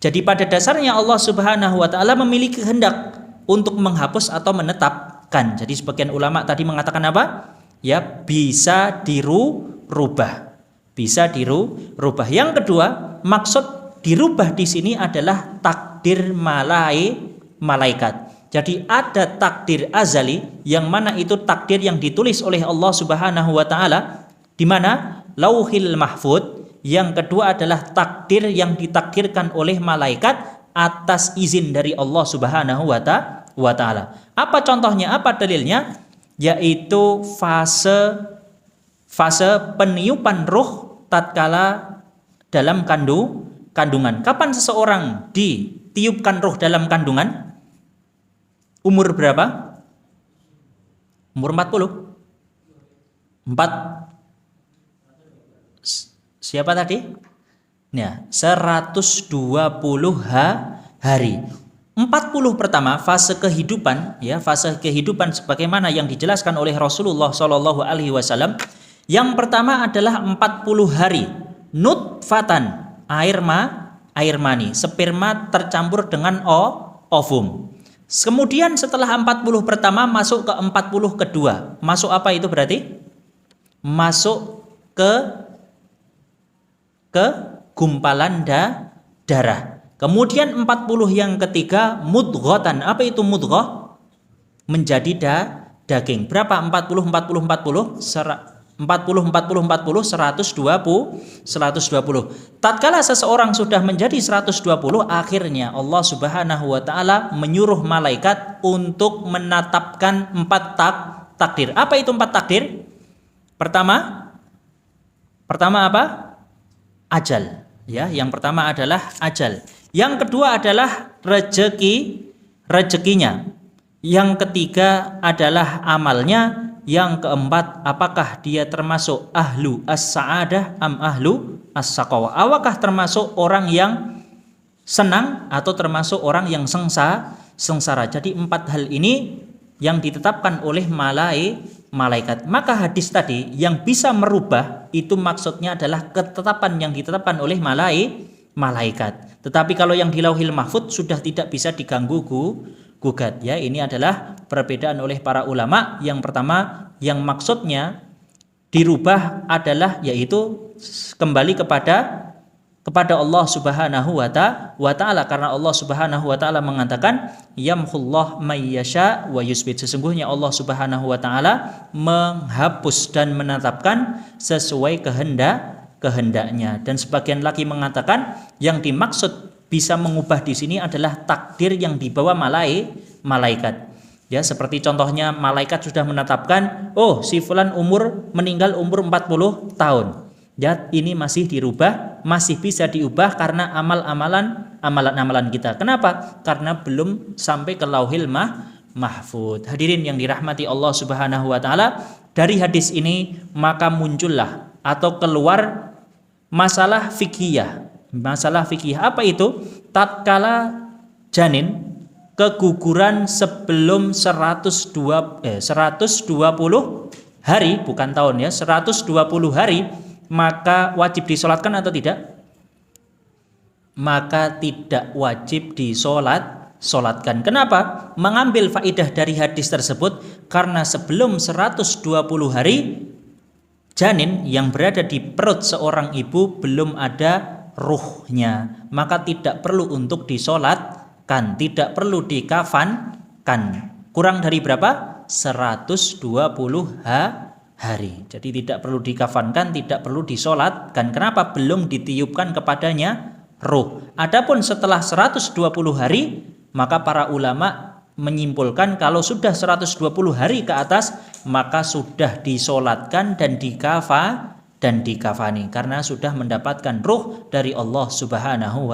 [SPEAKER 1] Jadi pada dasarnya Allah Subhanahu wa taala memiliki kehendak untuk menghapus atau menetapkan. Jadi sebagian ulama tadi mengatakan apa? Ya, bisa dirubah. Bisa dirubah. Yang kedua, maksud dirubah di sini adalah takdir malaikat. Jadi ada takdir azali yang mana itu takdir yang ditulis oleh Allah Subhanahu wa taala di mana lauhil mahfud. Yang kedua adalah takdir yang ditakdirkan oleh malaikat atas izin dari Allah Subhanahu wa taala. Apa contohnya? Apa dalilnya? Yaitu fase peniupan ruh tatkala dalam kandungan. Kapan seseorang ditiupkan ruh dalam kandungan? Umur berapa? Umur 40? 4? Siapa tadi? Ya, 120 hari. 40 pertama fase kehidupan, ya, fase kehidupan sebagaimana yang dijelaskan oleh Rasulullah Shallallahu alaihi wasallam. Yang pertama adalah 40 hari nutfatan, air mani, sperma tercampur dengan ovum. Kemudian setelah 40 pertama masuk ke 40 kedua. Masuk apa itu berarti? Masuk ke gumpalan darah. Kemudian 40 yang ketiga mudghatan. Apa itu mudghah? Menjadi daging. Berapa? 40 40 40 40 40 40 120. Tatkala seseorang sudah menjadi 120, akhirnya Allah Subhanahu wa taala menyuruh malaikat untuk menetapkan 4 takdir. Apa itu 4 takdir? Pertama apa? Ajal. Ya, yang pertama adalah ajal. Yang kedua adalah rezekinya. Yang ketiga adalah amalnya. Yang keempat, apakah dia termasuk ahlu as-sa'adah am ahlu as-saqawah? Apakah termasuk orang yang senang atau termasuk orang yang sengsara? Jadi 4 hal ini yang ditetapkan oleh malaikat. Maka hadis tadi yang bisa merubah itu maksudnya adalah ketetapan yang ditetapkan oleh malaikat. Tetapi kalau yang di Lauhil Mahfudz sudah tidak bisa diganggu gugat. Ya, ini adalah perbedaan oleh para ulama. Yang pertama, yang maksudnya dirubah adalah yaitu kembali kepada Allah Subhanahu wa taala, karena Allah Subhanahu wa taala mengatakan yamhullah may yasha wa yusbit. Sesungguhnya Allah Subhanahu wa taala menghapus dan menetapkan sesuai kehendaknya. Dan sebagian lagi mengatakan yang dimaksud bisa mengubah di sini adalah takdir yang dibawa malaikat. Ya, seperti contohnya malaikat sudah menetapkan, oh si fulan meninggal umur 40 tahun. Ya, ini masih dirubah, masih bisa diubah karena amalan kita. Kenapa? Karena belum sampai ke Lauhil Mahfudz. Hadirin yang dirahmati Allah Subhanahu wa taala, dari hadis ini maka muncullah atau keluar masalah fikih. Masalah fikih apa itu? Tatkala janin keguguran sebelum 120 hari, bukan tahun ya, 120 hari, maka wajib disolatkan atau tidak? Maka tidak wajib disolatkan. Kenapa? Mengambil faidah dari hadis tersebut, karena sebelum 120 hari janin yang berada di perut seorang ibu belum ada ruhnya, maka tidak perlu untuk disolatkan, tidak perlu dikafankan. Kurang dari berapa? 120 hari. Jadi tidak perlu dikafankan, tidak perlu disolatkan. Kenapa? Belum ditiupkan kepadanya ruh. Adapun setelah 120 hari, maka para ulama menyimpulkan kalau sudah 120 hari ke atas, maka sudah disolatkan dan dikafani karena sudah mendapatkan ruh dari Allah Subhanahu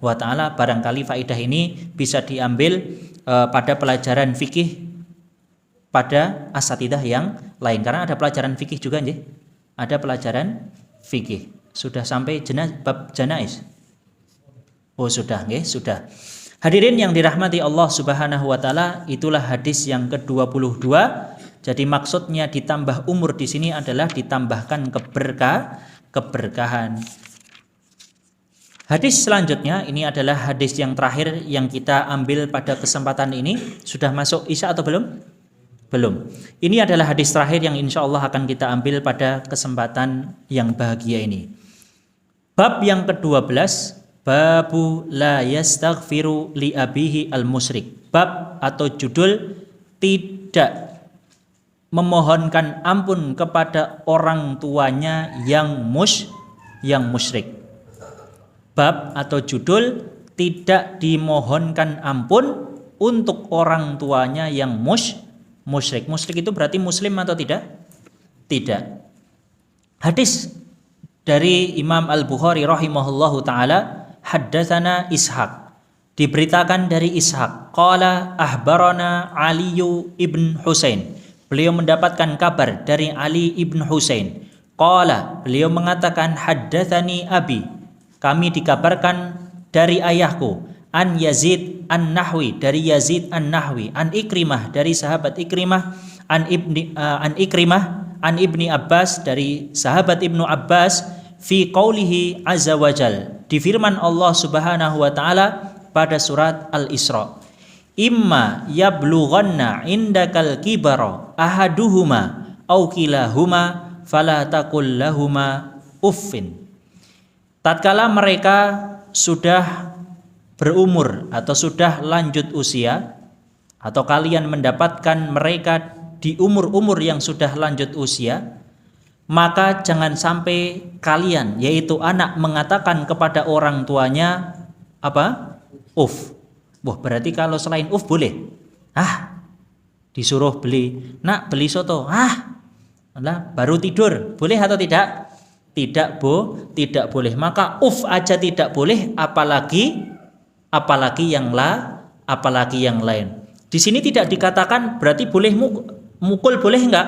[SPEAKER 1] wa taala. Barangkali faidah ini bisa diambil pada pelajaran fikih pada asatidah yang lain, karena ada pelajaran fikih juga nggih. Ada pelajaran fikih. Sudah sampai bab janaiz. Oh, sudah nggih, sudah. Hadirin yang dirahmati Allah Subhanahu wa taala, itulah hadis yang ke-22. Jadi maksudnya ditambah umur di sini adalah ditambahkan keberkahan. Hadis selanjutnya ini adalah hadis yang terakhir yang kita ambil pada kesempatan ini. Sudah masuk Isya atau belum? Belum. Ini adalah hadis terakhir yang insya Allah akan kita ambil pada kesempatan yang bahagia ini. Bab yang ke-12, babu la yastaghfiru li abihi al-musyrik. Bab atau judul tidak memohonkan ampun kepada orang tuanya yang musyrik. Bab atau judul tidak dimohonkan ampun untuk orang tuanya yang musyrik. Musyrik itu berarti muslim atau tidak? Tidak. Hadis dari Imam Al-Bukhari rahimahullahu taala, haddatsana Ishaq. Diberitakan dari Ishaq, qala ahbarana Aliyu ibn Husain. Beliau mendapatkan kabar dari Ali ibn Husain. Qala, beliau mengatakan haddatsani abi. Kami dikabarkan dari ayahku. An Yazid an-Nahwi, dari Yazid an-Nahwi. An Ikrimah, dari sahabat Ikrimah. An Ibni Abbas, dari sahabat Ibnu Abbas. Fi qaulihi azza wajal, di firman Allah Subhanahu wa taala pada surat Al-Isra. Imma yablughanna indakal kibara ahaduhuma au kilahuma fala taqul lahuma uffin. Tatkala mereka sudah berumur atau sudah lanjut usia, atau kalian mendapatkan mereka di umur-umur yang sudah lanjut usia, maka jangan sampai kalian, yaitu anak, mengatakan kepada orang tuanya apa? Uf. Wah, berarti kalau selain uf boleh. Disuruh beli, nak beli soto. Baru tidur, boleh atau tidak? Tidak boleh. Maka uf aja tidak boleh, apalagi yang lain. Di sini tidak dikatakan berarti boleh mukul, boleh enggak?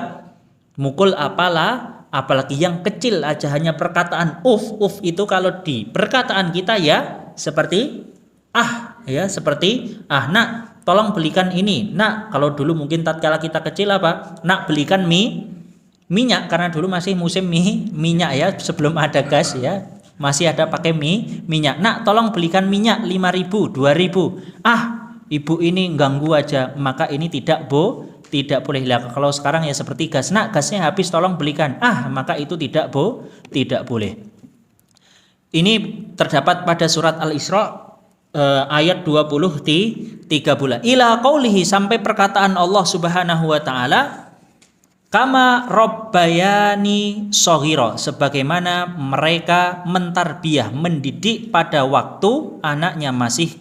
[SPEAKER 1] Mukul apalagi yang kecil aja, hanya perkataan uf itu kalau di perkataan kita ya seperti nak tolong belikan ini. Nak, kalau dulu mungkin tatkala kita kecil apa? Nak belikan minyak, karena dulu masih musim minyak ya, sebelum ada gas ya. Masih ada pakai minyak. Nak, tolong belikan minyak 5.000, 2.000. Ibu ini ganggu aja, maka ini tidak boleh. Kalau sekarang ya seperti gas. Nak, gasnya habis, tolong belikan. Maka itu tidak boleh. Ini terdapat pada surat Al-Isra ayat 23 ila qaulihi, sampai perkataan Allah Subhanahu wa taala, kama rabbayani shaghira, sebagaimana mereka mentarbiyah, mendidik pada waktu anaknya masih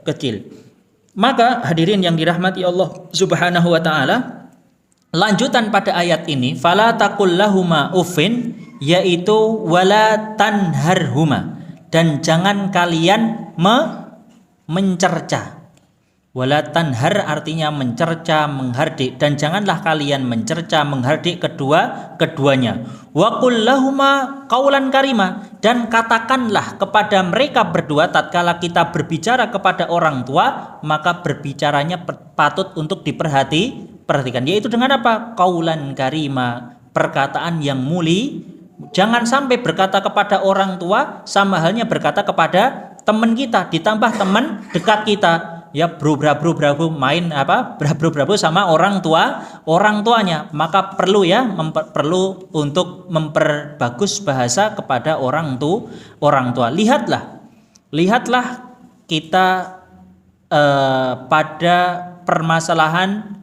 [SPEAKER 1] kecil. Maka hadirin yang dirahmati Allah Subhanahu wa taala, lanjutan pada ayat ini, fala taqul lahuma uffin, yaitu wala tanharhuma, dan jangan kalian mencerca. Wala tanhar artinya mencerca, menghardik, dan janganlah kalian mencerca, menghardik keduanya. Wa qul lahuma qaulan karima, dan katakanlah kepada mereka berdua tatkala kita berbicara kepada orang tua, maka berbicaranya patut untuk diperhatikan, yaitu dengan apa? Qaulan karima, perkataan yang mulia. Jangan sampai berkata kepada orang tua sama halnya berkata kepada teman kita, ditambah teman dekat kita. Ya bro main bro sama orang tuanya, maka perlu untuk memperbagus bahasa kepada orang tua. Lihatlah kita pada permasalahan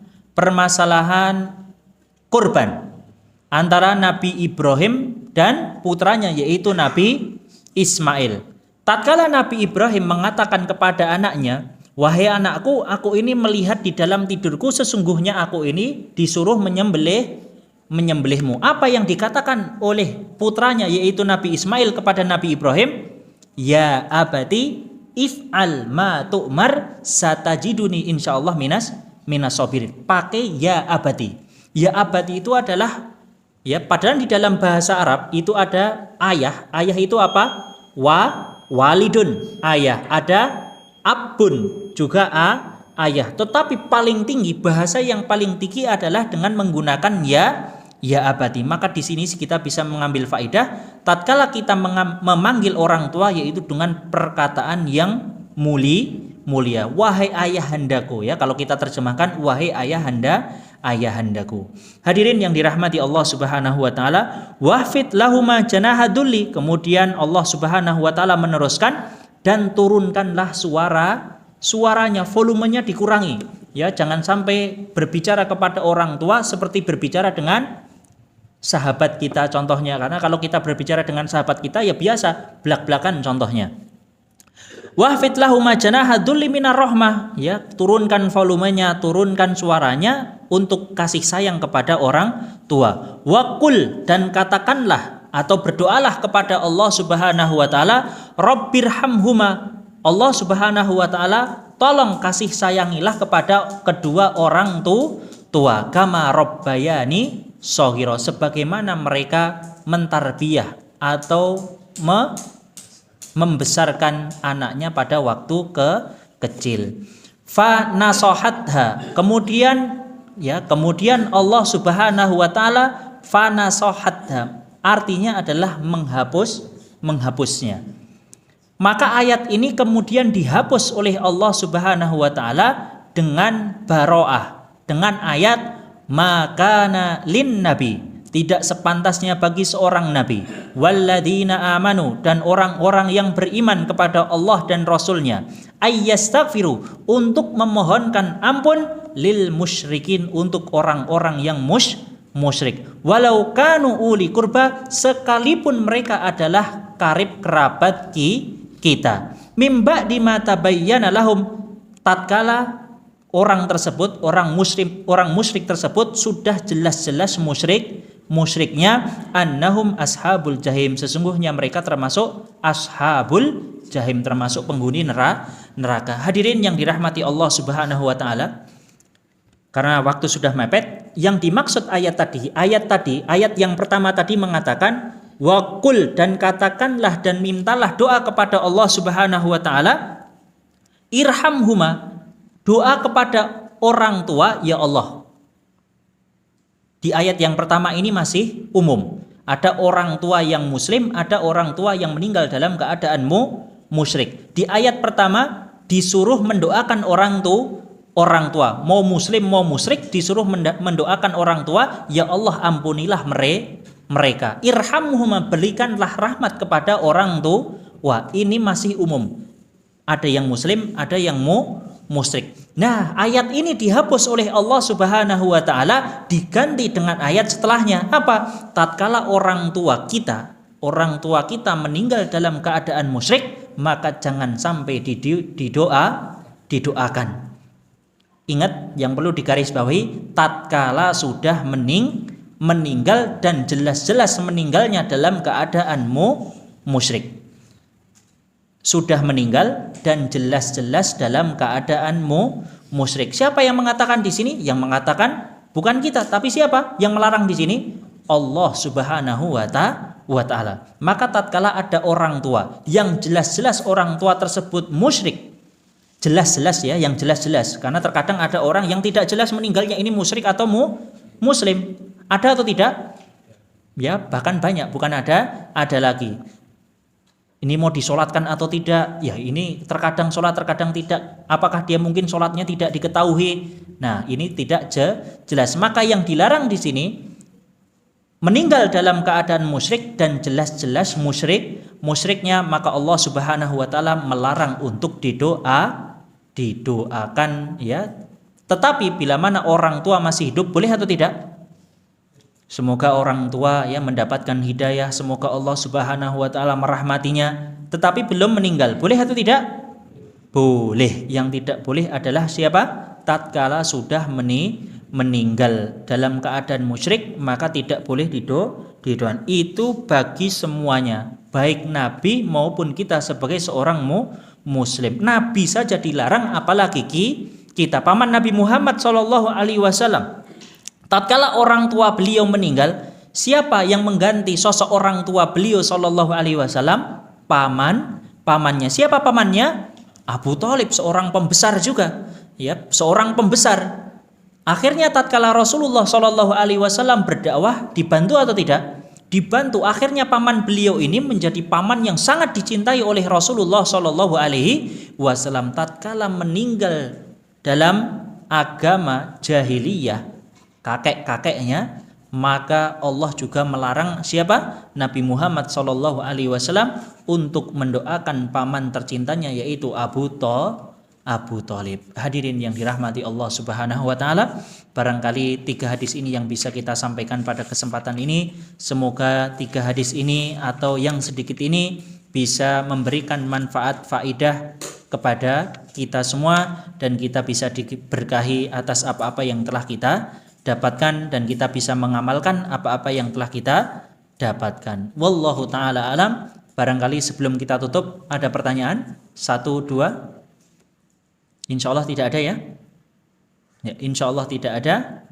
[SPEAKER 1] kurban antara Nabi Ibrahim dan putranya, yaitu Nabi Ismail. Tatkala Nabi Ibrahim mengatakan kepada anaknya, wahai anakku, aku ini melihat di dalam tidurku, sesungguhnya aku ini disuruh menyembelihmu. Apa yang dikatakan oleh putranya, yaitu Nabi Ismail, kepada Nabi Ibrahim? Ya abati if'al ma tu'mar satajiduni insyaallah minas sabirin. Pakai ya abati. Ya abati itu adalah, ya, padahal di dalam bahasa Arab itu ada ayah. Ayah itu apa? Walidun, ayah. Ada abun, juga ayah. Tetapi paling tinggi, bahasa yang paling tinggi adalah dengan menggunakan ya abadi. Maka di sini kita bisa mengambil faedah tatkala kita memanggil orang tua, yaitu dengan perkataan yang mulia. Wahai ayahandaku, ya, kalau kita terjemahkan wahai ayahandaku. Hadirin yang dirahmati Allah Subhanahu wa taala, wahfid lahuma janahadulli. Kemudian Allah Subhanahu wa taala meneruskan, dan turunkanlah suaranya, volumenya dikurangi. Ya, jangan sampai berbicara kepada orang tua seperti berbicara dengan sahabat kita contohnya, karena kalau kita berbicara dengan sahabat kita ya biasa blak-blakan contohnya. Wahfid lahuma janahadulli minar rahmah, ya, turunkan volumenya, turunkan suaranya untuk kasih sayang kepada orang tua. Waqul, dan katakanlah atau berdoalah kepada Allah Subhanahu wa taala, Rabbirhamhuma, Allah Subhanahu wa taala tolong kasih sayangilah kepada kedua orang tua, kama rabbayani shaghira, sebagaimana mereka mentarbiyah atau membesarkan anaknya pada waktu kecil. Fa nasohatha, kemudian Allah Subhanahu wa taala fa nasohatha, artinya adalah menghapusnya. Maka ayat ini kemudian dihapus oleh Allah Subhanahu wa taala dengan baroah, dengan ayat makana lin nabi, tidak sepantasnya bagi seorang nabi, walladzina amanu, dan orang-orang yang beriman kepada Allah dan Rasulnya, ayyastaghfiru, untuk memohonkan ampun, lil musyrikin, untuk orang-orang yang musyrik, walau kanu uli kurba, sekalipun mereka adalah karib kerabat kita, mimba di mata bayyana lahum, tatkala orang tersebut, orang musyrik tersebut sudah jelas-jelas musyriknya, annahum ashabul jahim, sesungguhnya mereka termasuk ashabul jahim, termasuk penghuni neraka. Hadirin yang dirahmati Allah Subhanahu wa taala, karena waktu sudah mepet, yang dimaksud ayat yang pertama tadi mengatakan waqul, dan katakanlah dan mintalah doa kepada Allah Subhanahu wa taala, irhamhuma, doa kepada orang tua ya Allah. Di ayat yang pertama ini masih umum. Ada orang tua yang muslim, ada orang tua yang meninggal dalam keadaan musyrik. Di ayat pertama disuruh mendoakan orang tua, mau muslim mau musyrik, disuruh mendoakan orang tua, ya Allah ampunilah mereka. Irhamhuma, berikanlah rahmat kepada orang tua. Ini masih umum. Ada yang muslim, ada yang musyrik. Nah, ayat ini dihapus oleh Allah Subhanahu wa taala, diganti dengan ayat setelahnya. Apa? Tatkala orang tua kita meninggal dalam keadaan musyrik, maka jangan sampai didoakan. Ingat, yang perlu digarisbawahi, tatkala sudah meninggal dan jelas-jelas meninggalnya dalam keadaan musyrik. Sudah meninggal dan jelas-jelas dalam keadaan musyrik. Siapa yang mengatakan di sini? Yang mengatakan bukan kita, tapi siapa yang melarang di sini? Allah Subhanahu wa taala. Maka tatkala ada orang tua yang jelas-jelas orang tua tersebut musyrik, jelas-jelas ya, yang jelas-jelas, karena terkadang ada orang yang tidak jelas meninggalnya ini musyrik atau muslim. Ada atau tidak? Ya, bahkan banyak, bukan ada lagi. Ini mau disolatkan atau tidak? Ya, ini terkadang sholat, terkadang tidak. Apakah dia mungkin sholatnya tidak diketahui? Nah, ini tidak jelas. Maka yang dilarang di sini meninggal dalam keadaan musyrik dan jelas-jelas musyriknya, maka Allah Subhanahu wa taala melarang untuk didoakan ya. Tetapi bila mana orang tua masih hidup, boleh atau tidak? Semoga orang tua yang mendapatkan hidayah, semoga Allah Subhanahu wa taala merahmatinya, tetapi belum meninggal, boleh atau tidak? Boleh. Yang tidak boleh adalah siapa? Tatkala sudah meninggal dalam keadaan musyrik, maka tidak boleh didoakan. Itu bagi semuanya, baik nabi maupun kita sebagai seorang muslim. Nabi saja dilarang, apalagi kita. Paman Nabi Muhammad SAW, tatkala orang tua beliau meninggal, siapa yang mengganti sosok orang tua beliau SAW? Pamannya. Siapa pamannya? Abu Thalib, seorang pembesar juga, ya, seorang pembesar. Akhirnya tatkala Rasulullah SAW berdakwah, dibantu atau tidak? Dibantu. Akhirnya paman beliau ini menjadi paman yang sangat dicintai oleh Rasulullah SAW. Tatkala meninggal dalam agama jahiliyah, kakek-kakeknya, maka Allah juga melarang siapa? Nabi Muhammad SAW untuk mendoakan paman tercintanya, yaitu Abu Thalib. Hadirin yang dirahmati Allah Subhanahu wa taala, barangkali 3 hadis ini yang bisa kita sampaikan pada kesempatan ini. Semoga 3 hadis ini atau yang sedikit ini bisa memberikan manfaat faidah kepada kita semua, dan kita bisa diberkahi atas apa-apa yang telah kita dapatkan, dan kita bisa mengamalkan apa-apa yang telah kita dapatkan. Wallahu ta'ala alam. Barangkali sebelum kita tutup ada pertanyaan? 1, 2. Insya Allah tidak ada ya? Insya Allah tidak ada.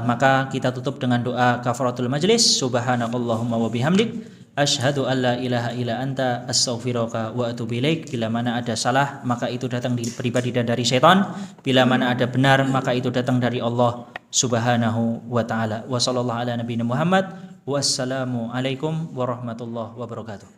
[SPEAKER 1] Maka kita tutup dengan doa kafaratul majlis. Subhanakallahumma wa bihamdik, asyhadu an la ilaha illa anta, astaghfiruka wa atubu ilaik. Bila mana ada salah, maka itu datang dari pribadi dan dari syaitan. Bila mana ada benar, maka itu datang dari Allah Subhanahu wa ta'ala. Wa sallallahu ala nabiyina Muhammad. Wassalamu alaikum warahmatullahi wabarakatuh.